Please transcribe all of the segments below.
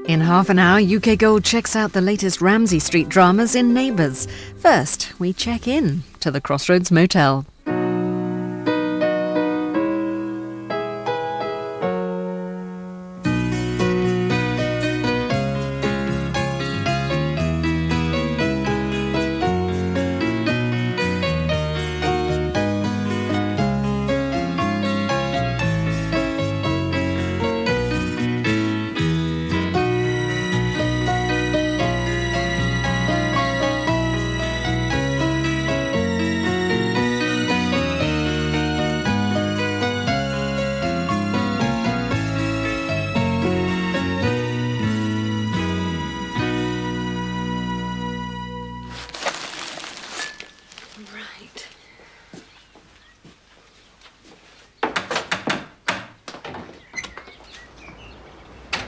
In half an hour, UKGold checks out the latest Ramsay Street dramas in Neighbours. First, we check in to the Crossroads Motel.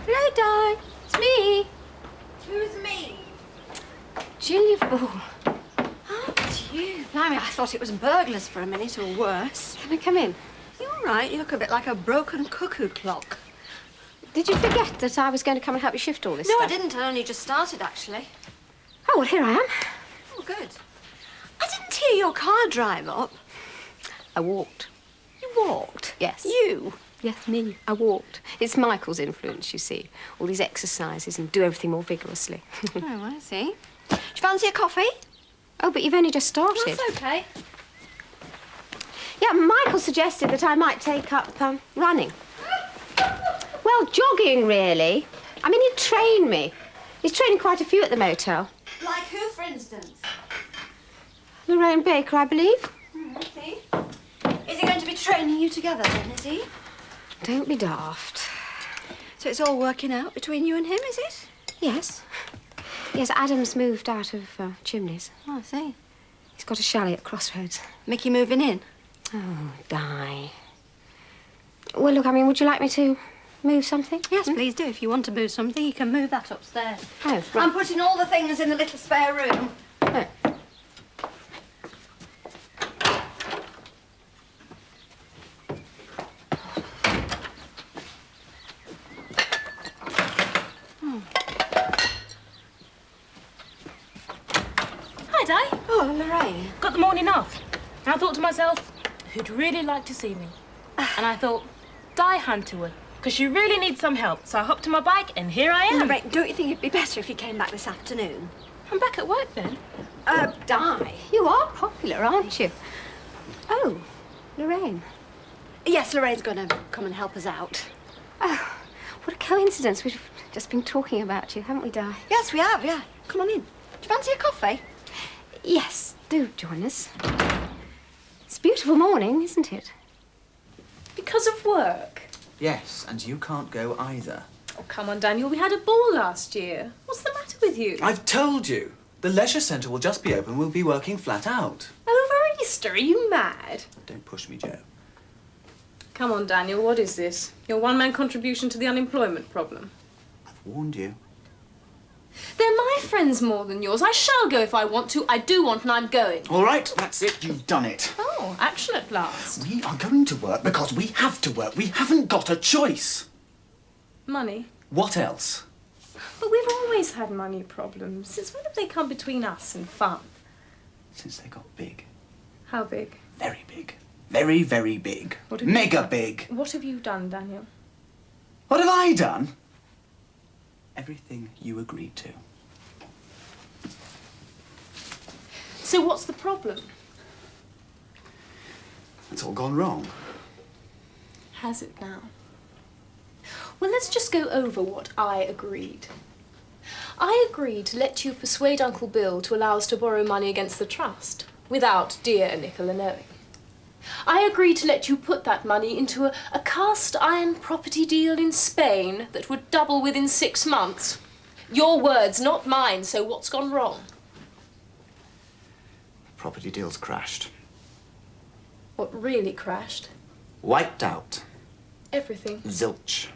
Hello, Di. It's me. Who's me? Julia Fool. Oh, it's you. Blimey, I thought it was burglars for a minute or worse. Can I come in? You all right? You look a bit like a broken cuckoo clock. Did you forget that I was going to come and help you shift all this No, stuff? I didn't. I only just started, actually. Oh, well, here I am. Oh, good. I didn't hear your car drive up. I walked. You walked? Yes. You? Yes, me. I walked. It's Michael's influence, you see. All these exercises and do everything more vigorously. Oh, I see. Do you fancy a coffee? Oh, but you've only just started. That's okay. Yeah, Michael suggested that I might take up running. Well, jogging, really. I mean, he'd train me. He's training quite a few at the motel. Like who, for instance? Lorraine Baker, I believe. I see. Is he going to be training you together then, is he? Don't be daft. So it's all working out between you and him, is it? Yes. Yes, Adam's moved out of Chimneys. Oh, I see. He's got a chalet at Crossroads. Mickey moving in? Oh, Di. Well, look, I mean, would you like me to move something? Yes, please do. If you want to move something, you can move that upstairs. Oh, right. I'm putting all the things in the little spare room. Oh. Hi, Di. Oh, Lorraine. Got the morning off. And I thought to myself, who'd really like to see me? And I thought, Di Hunterwood, because she really needs some help. So I hopped on my bike and here I am. Lorraine, don't you think it'd be better if you came back this afternoon? I'm back at work then. Di, you are popular, aren't you? Oh, Lorraine. Yes, Lorraine's going to come and help us out. Oh, what a coincidence. We've just been talking about you, haven't we, Di? Yes, we have, yeah. Come on in. Do you fancy a coffee? Yes, do join us. It's a beautiful morning, isn't it? Because of work. Yes, and you can't go either. Oh, come on, Daniel. We had a ball last year. What's the matter with you? I've told you. The leisure centre will just be open. We'll be working flat out. Over Easter? Are you mad? Don't push me, Joe. Come on, Daniel. What is this? Your one-man contribution to the unemployment problem? I've warned you. They're my friends more than yours. I shall go if I want to. I do want and I'm going. All right, that's it. You've done it. Oh, action at last. We are going to work because we have to work. We haven't got a choice. Money. What else? But we've always had money problems. Since when have they come between us and fun? Since they got big. How big? Very big. Very, very big. What have you Mega done? big. What have you done, Daniel? What have I done? Everything you agreed to. So what's the problem? It's all gone wrong. Has it now? Well, let's just go over what I agreed. I agreed to let you persuade Uncle Bill to allow us to borrow money against the trust, without dear Nicola knowing. I agreed to let you put that money into a cast iron property deal in Spain that would double within 6 months. Your words, not mine, so what's gone wrong? Property deals crashed. What really crashed? Wiped out. Everything. Zilch.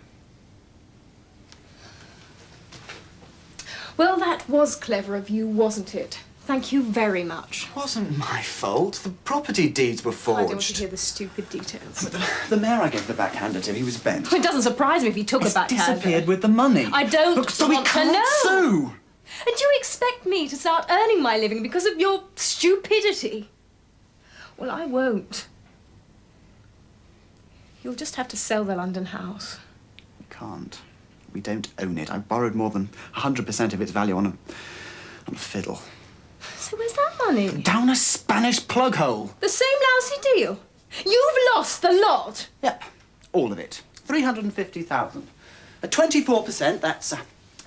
Well, that was clever of you, wasn't it? Thank you very much. It wasn't my fault. The property deeds were I forged. don't want to hear the stupid details. But the mayor I gave the backhander to, he was bent. It doesn't surprise me if he took a backhander. Disappeared with the money. I don't Look, so we want to can't know. sue. And you expect me to start earning my living because of your stupidity? Well, I won't. You'll just have to sell the London house. We can't. We don't own it. I borrowed more than 100% of its value on a fiddle. So where's that money? Down a Spanish plug hole. The same lousy deal? You've lost the lot. Yep, all of it. 350,000. At 24%, that's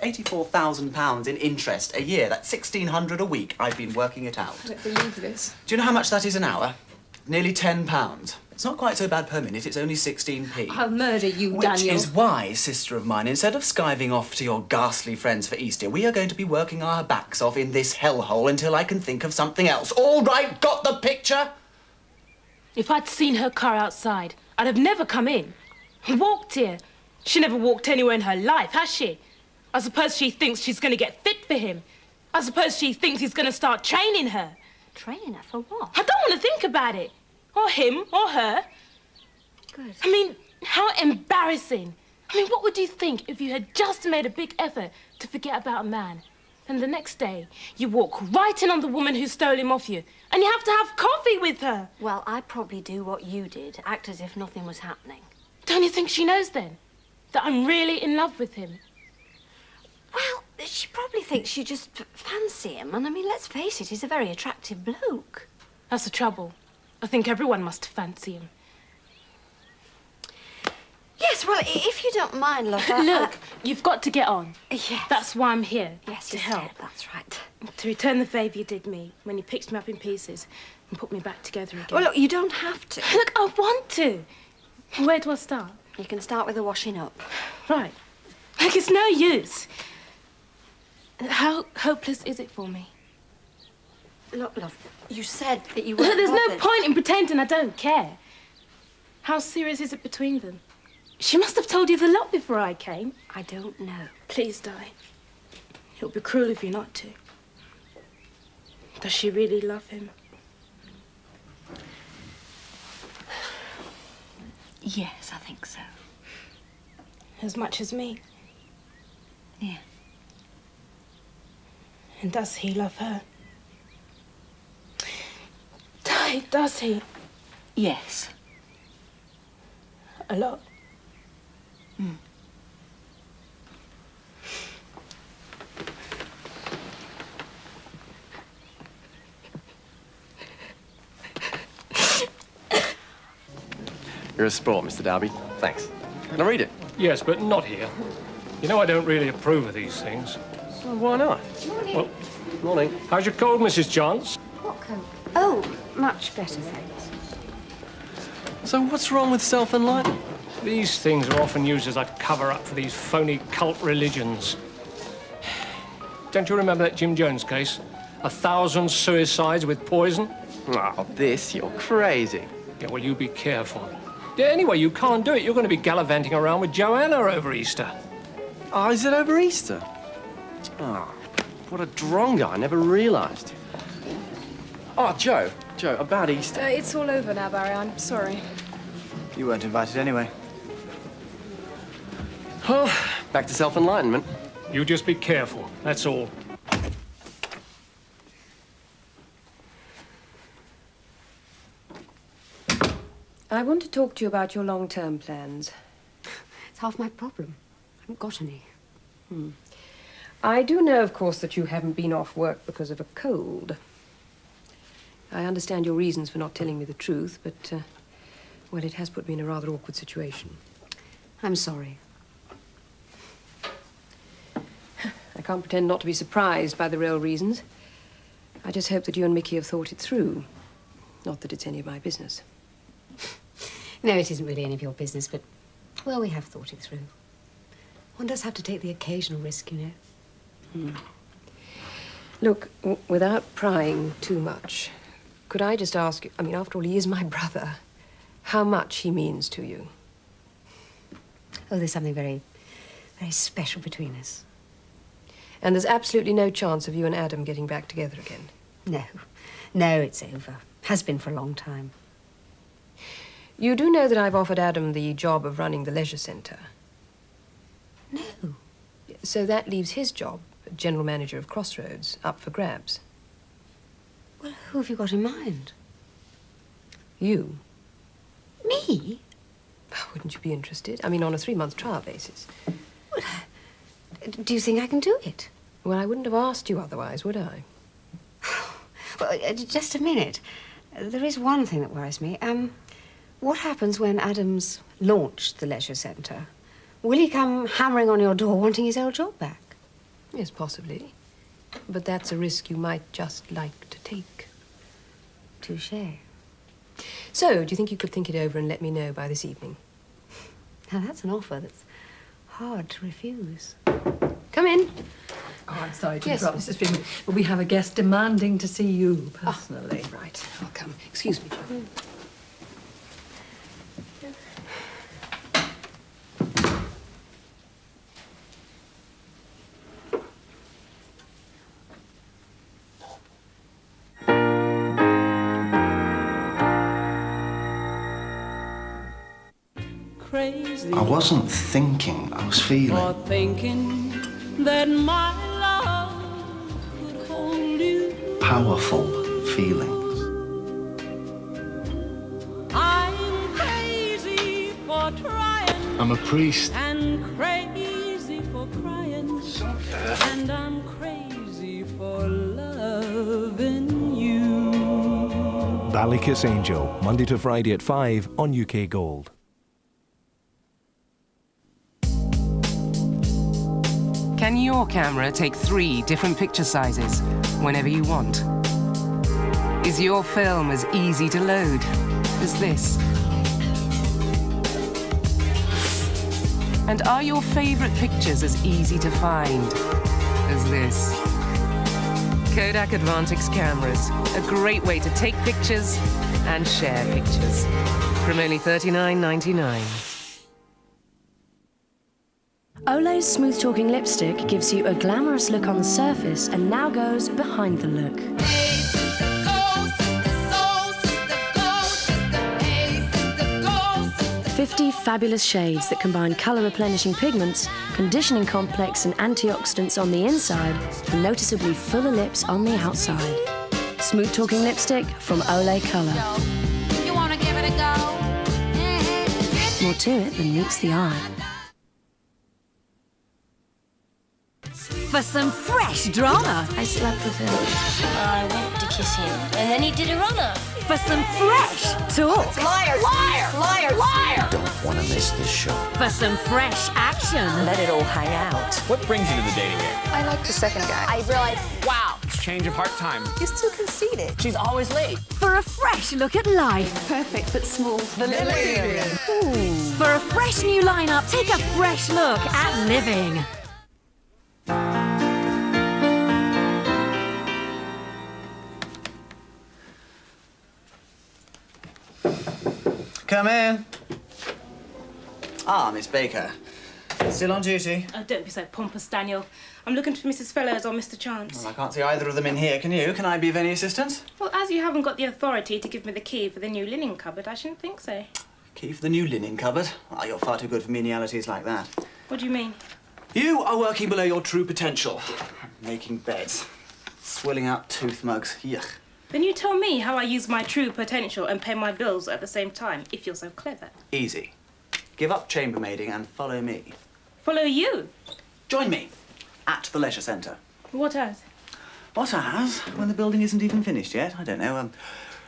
£84,000 in interest a year. That's 1,600 a week. I've been working it out. I don't believe this. Do you know how much that is an hour? Nearly £10. It's not quite so bad per minute. It's only 16p. I'll murder you, Which Daniel. is why, sister of mine, instead of skiving off to your ghastly friends for Easter, we are going to be working our backs off in this hellhole until I can think of something else. All right, got the picture? If I'd seen her car outside, I'd have never come in. Walked here. She never walked anywhere in her life, has she? I suppose she thinks she's going to get fit for him. I suppose she thinks he's going to start training her. Training her for what? I don't want to think about it. Or him, or her. Good. I mean, how embarrassing. I mean, what would you think if you had just made a big effort to forget about a man? And the next day, you walk right in on the woman who stole him off you, and you have to have coffee with her. Well, I'd probably do what you did, act as if nothing was happening. Don't you think she knows then that I'm really in love with him? Well, she probably thinks you just fancy him. And I mean, let's face it, he's a very attractive bloke. That's the trouble. I think everyone must fancy him. Yes, well, if you don't mind, look. Look, you've got to get on. Yes. That's why I'm here. Yes, to you help. said, that's right. To return the favour you did me when you picked me up in pieces and put me back together again. Well, look, you don't have to. Look, I want to. Where do I start? You can start with the washing up. Right. Like, it's no use. How hopeless is it for me? Look, love, you said that you weren't Look, there's no bothered. point in pretending I don't care. How serious is it between them? She must have told you the lot before I came. I don't know. Please, Di. It would be cruel of you not to. Does she really love him? Yes, I think so. As much as me? Yeah. And does he love her? Di, does he? Yes. A lot? You're a sport, Mr. Darby. Thanks. Can I read it? Yes, but not here. You know I don't really approve of these things. Well, why not? Well, Morning. how's your cold, Mrs. Chance? What coat? Oh, much better, thanks. So what's wrong with self-enlightenment? These things are often used as a cover-up for these phony cult religions. Don't you remember that Jim Jones case? 1,000 suicides with poison? Oh, you're crazy. Yeah, well, you be careful. Yeah, anyway, you can't do it. You're going to be gallivanting around with Joanna over Easter. Oh, is it over Easter? Oh, what a drongo. I never realised. Oh, Joe, about Easter. It's all over now, Barry. I'm sorry. You weren't invited anyway. Well, back to self-enlightenment. You just be careful, that's all. I want to talk to you about your long-term plans. It's half my problem. I haven't got any. I do know, of course, that you haven't been off work because of a cold. I understand your reasons for not telling me the truth, but, well, it has put me in a rather awkward situation. I'm sorry. I can't pretend not to be surprised by the real reasons. I just hope that you and Mickey have thought it through. Not that it's any of my business. No, it isn't really any of your business, but, well, we have thought it through. One does have to take the occasional risk, you know. Look, without prying too much, could I just ask you, I mean, after all, he is my brother, how much he means to you? Oh, there's something very, very special between us. And there's absolutely no chance of you and Adam getting back together again? No. No, it's over. Has been for a long time. You do know that I've offered Adam the job of running the leisure centre? No. So that leaves his job, general manager of Crossroads, up for grabs. Well, who have you got in mind? You. Me? Wouldn't you be interested? I mean, on a 3-month trial basis. Well, do you think I can do it? Well, I wouldn't have asked you otherwise, would I? Well, just a minute. There is one thing that worries me. What happens when Adam's launched the leisure centre? Will he come hammering on your door wanting his old job back? Yes, possibly. But that's a risk you might just like to take. Touché. So, do you think you could think it over and let me know by this evening? Now, that's an offer that's hard to refuse. Come in. Oh, I'm sorry to Yes, interrupt, Mrs. Mrs. Freeman, but we have a guest demanding to see you personally. Right, I'll come. Excuse me, Jo. I wasn't thinking, I was feeling. Or thinking that my love could hold you. Powerful feelings. I'm crazy for trying. I'm a priest. And crazy for crying. And I'm crazy for loving you. Ballykiss Angel, Monday to Friday at 5 on UKGold. Can your camera take 3 different picture sizes whenever you want? Is your film as easy to load as this? And are your favorite pictures as easy to find as this? Kodak Advantix cameras, a great way to take pictures and share pictures. From only $39.99. Olay's smooth-talking lipstick gives you a glamorous look on the surface and now goes behind the look. 50 fabulous shades that combine colour-replenishing pigments, conditioning complex and antioxidants on the inside for noticeably fuller lips on the outside. Smooth-talking lipstick from Olay Colour. You wanna give it a go? More to it than meets the eye. For some fresh drama. I slept with him. I went to kiss him, and then he did a runner. For some fresh talk. Liar! Liar! Liar! Liar! Don't want to miss this show. For some fresh action. Let it all hang out. What brings you to the dating game? I like the second guy. I realized, wow. It's change of heart time. He's too conceited. She's always late. For a fresh look at life. Perfect but small. The Lillian. For a fresh new lineup, take a fresh look at living. Come in. Ah, Miss Baker. Still on duty? Oh, don't be so pompous, Daniel. I'm looking for Mrs. Fellows or Mr. Chance. Well, I can't see either of them in here, can you? Can I be of any assistance? Well, as you haven't got the authority to give me the key for the new linen cupboard, I shouldn't think so. Key for the new linen cupboard? Ah, you're far too good for menialities like that. What do you mean? You are working below your true potential. Making beds. Swilling out tooth mugs. Yuck. Then you tell me how I use my true potential and pay my bills at the same time, if you're so clever. Easy. Give up chambermaiding and follow me. Follow you? Join me at the leisure centre. What as? What as? When the building isn't even finished yet? I don't know.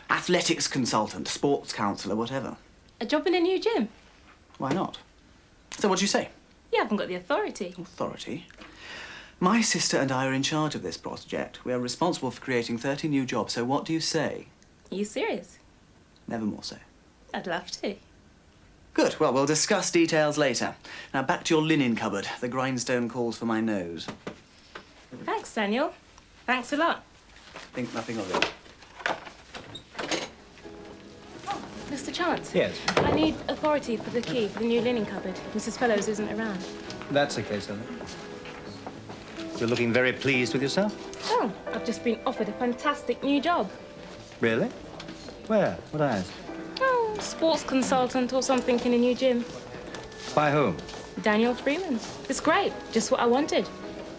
Athletics consultant, sports counsellor, whatever. A job in a new gym? Why not? So what do you say? You haven't got the authority. Authority? My sister and I are in charge of this project. We are responsible for creating 30 new jobs, so what do you say? Are you serious? Never more so. I'd love to. Good. Well, we'll discuss details later. Now, back to your linen cupboard. The grindstone calls for my nose. Thanks, Daniel. Thanks a lot. Think nothing of it. Mr. Chance? Yes? I need authority for the key for the new linen cupboard. Mrs. Fellows isn't around. That's the case, isn't it? You're looking very pleased with yourself? Oh, I've just been offered a fantastic new job. Really? Where? What as? Oh, sports consultant or something in a new gym. By whom? Daniel Freeman. It's great. Just what I wanted.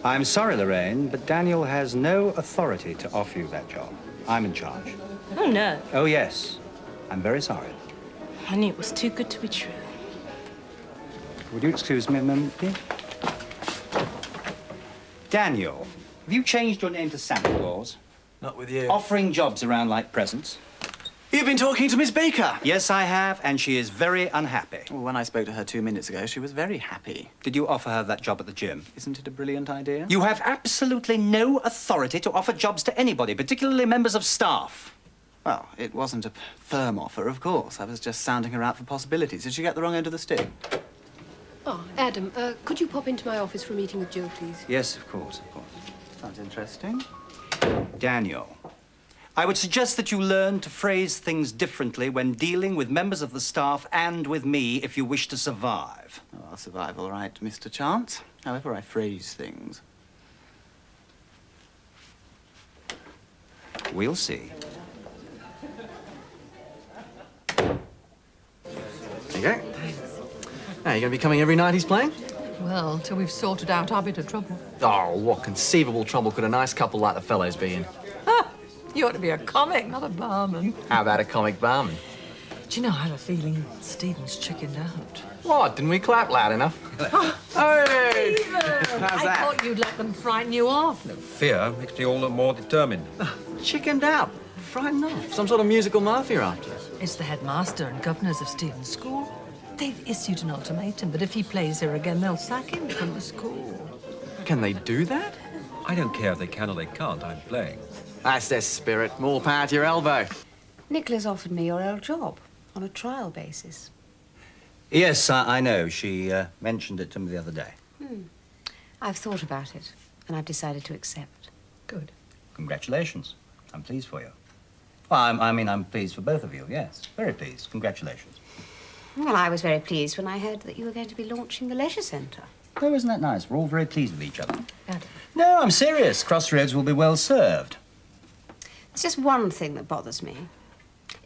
I'm sorry, Lorraine, but Daniel has no authority to offer you that job. I'm in charge. Oh, no. Oh, yes. I'm very sorry. I knew it was too good to be true. Would you excuse me a moment, please? Daniel, have you changed your name to Santa Claus? Not with you. Offering jobs around like presents? You've been talking to Miss Baker. Yes, I have, and she is very unhappy. Well, when I spoke to her 2 minutes ago, she was very happy. Did you offer her that job at the gym? Isn't it a brilliant idea? You have absolutely no authority to offer jobs to anybody, particularly members of staff. Well, it wasn't a firm offer, of course. I was just sounding her out for possibilities. Did she get the wrong end of the stick? Oh, Adam, could you pop into my office for a meeting with Joe, please? Yes, of course, of course. Sounds interesting. Daniel, I would suggest that you learn to phrase things differently when dealing with members of the staff and with me if you wish to survive. Oh, I'll survive all right, Mr. Chance. However I phrase things. We'll see. There you go. Now, you going to be coming every night he's playing? Well, till we've sorted out our bit of trouble. Oh, what conceivable trouble could a nice couple like the fellows be in? You ought to be a comic, not a barman. How about a comic barman? Do you know, I have a feeling Stephen's chickened out. What? Didn't we clap loud enough? Hey! How's I that? thought you'd let them frighten you off. No. Fear makes me all the more determined. Chickened out. Frightened off. Some sort of musical mafia after us. It's the headmaster and governors of Stephen's school. They've issued an ultimatum, but if he plays here again, they'll sack him from the school. Can they do that? I don't care if they can or they can't. I'm playing. That's their spirit. More power to your elbow. Nicola's offered me your old job on a trial basis. Yes, I know. She mentioned it to me the other day. I've thought about it, and I've decided to accept. Good. Congratulations. I'm pleased for you. Well, I'm pleased for both of you, yes. Very pleased. Congratulations. Well, I was very pleased when I heard that you were going to be launching the leisure centre. Oh, isn't that nice? We're all very pleased with each other. Adam. No, I'm serious. Crossroads will be well served. There's just one thing that bothers me.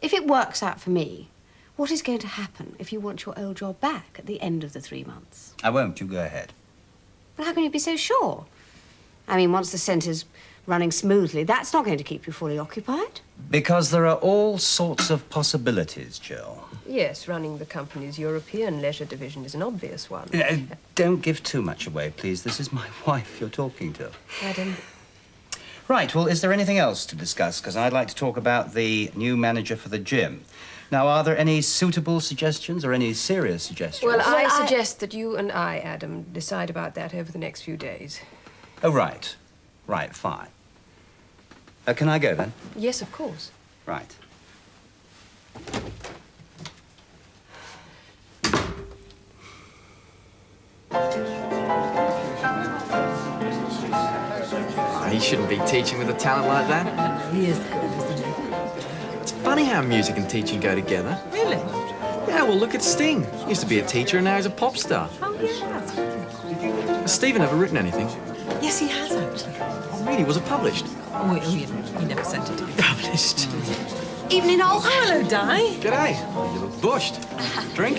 If it works out for me, what is going to happen if you want your old job back at the end of the 3 months? I won't. You go ahead. Well, how can you be so sure? I mean, once the centre's running smoothly, that's not going to keep you fully occupied. Because there are all sorts of possibilities, Jill. Yes, running the company's European leisure division is an obvious one. Don't give too much away, please. This is my wife you're talking to. Adam. Right, well, is there anything else to discuss? Because I'd like to talk about the new manager for the gym. Now, are there any suitable suggestions or any serious suggestions? Well, I suggest that you and I, Adam, decide about that over the next few days. Oh, right. Right, fine. Can I go, then? Yes, of course. Right. Oh, he shouldn't be teaching with a talent like that. He is good, isn't he? It's funny how music and teaching go together. Really? Yeah, well, look at Sting. He used to be a teacher and now he's a pop star. Oh, yeah. Has Stephen ever written anything? Yes, he has, actually. Oh, really? Was it published? Oh, he never sent it to be published. Evening, all. Oh, hello, Di. G'day. Oh, you look bushed. Drink?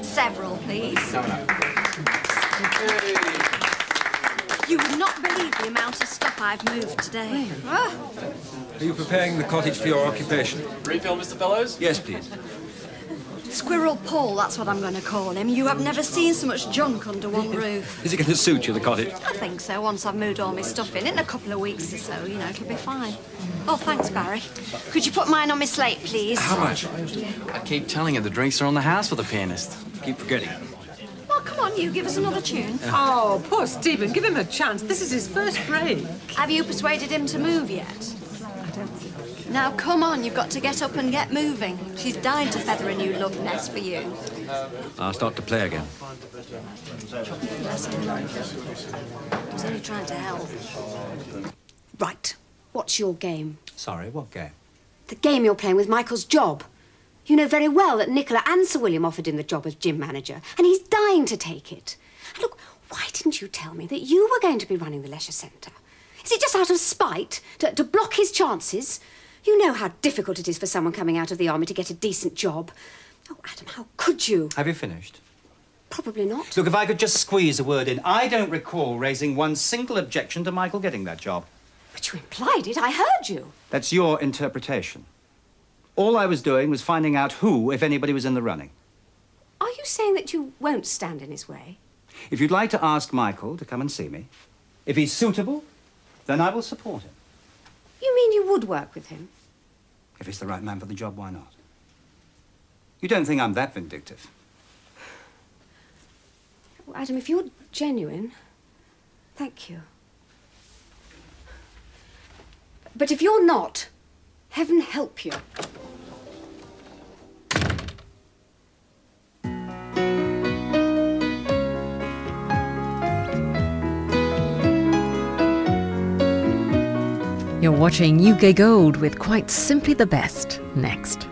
Several, please. No. You would not believe the amount of stuff I've moved today. Ah. Are you preparing the cottage for your occupation? Refill, Mr. Fellows? Yes, please. Squirrel Paul, that's what I'm going to call him. You have never seen so much junk under one roof. Is it going to suit you, the cottage? I think so, once I've moved all my stuff in a couple of weeks or so, you know, it'll be fine. Oh, thanks, Barry. Could you put mine on my slate, please? How much? I keep telling you the drinks are on the house for the pianist. Keep forgetting. Well, come on, you give us another tune. Oh, poor Stephen. Give him a chance. This is his first break. Have you persuaded him to move yet? I don't think. Now, come on, you've got to get up and get moving. She's dying to feather a new love nest for you. I'll start to play again. I was only trying to help. Right, what's your game? Sorry, what game? The game you're playing with Michael's job. You know very well that Nicola and Sir William offered him the job as gym manager, and he's dying to take it. And look, why didn't you tell me that you were going to be running the leisure centre? Is it just out of spite? To block his chances? You know how difficult it is for someone coming out of the army to get a decent job. Oh, Adam, how could you? Have you finished? Probably not. Look, if I could just squeeze a word in, I don't recall raising one single objection to Michael getting that job. But you implied it. I heard you. That's your interpretation. All I was doing was finding out who, if anybody, was in the running. Are you saying that you won't stand in his way? If you'd like to ask Michael to come and see me, if he's suitable, then I will support him. You mean you would work with him? If he's the right man for the job, why not? You don't think I'm that vindictive? Well, Adam, if you're genuine, thank you. But if you're not, heaven help you. You're watching UK Gold with Quite Simply the Best next.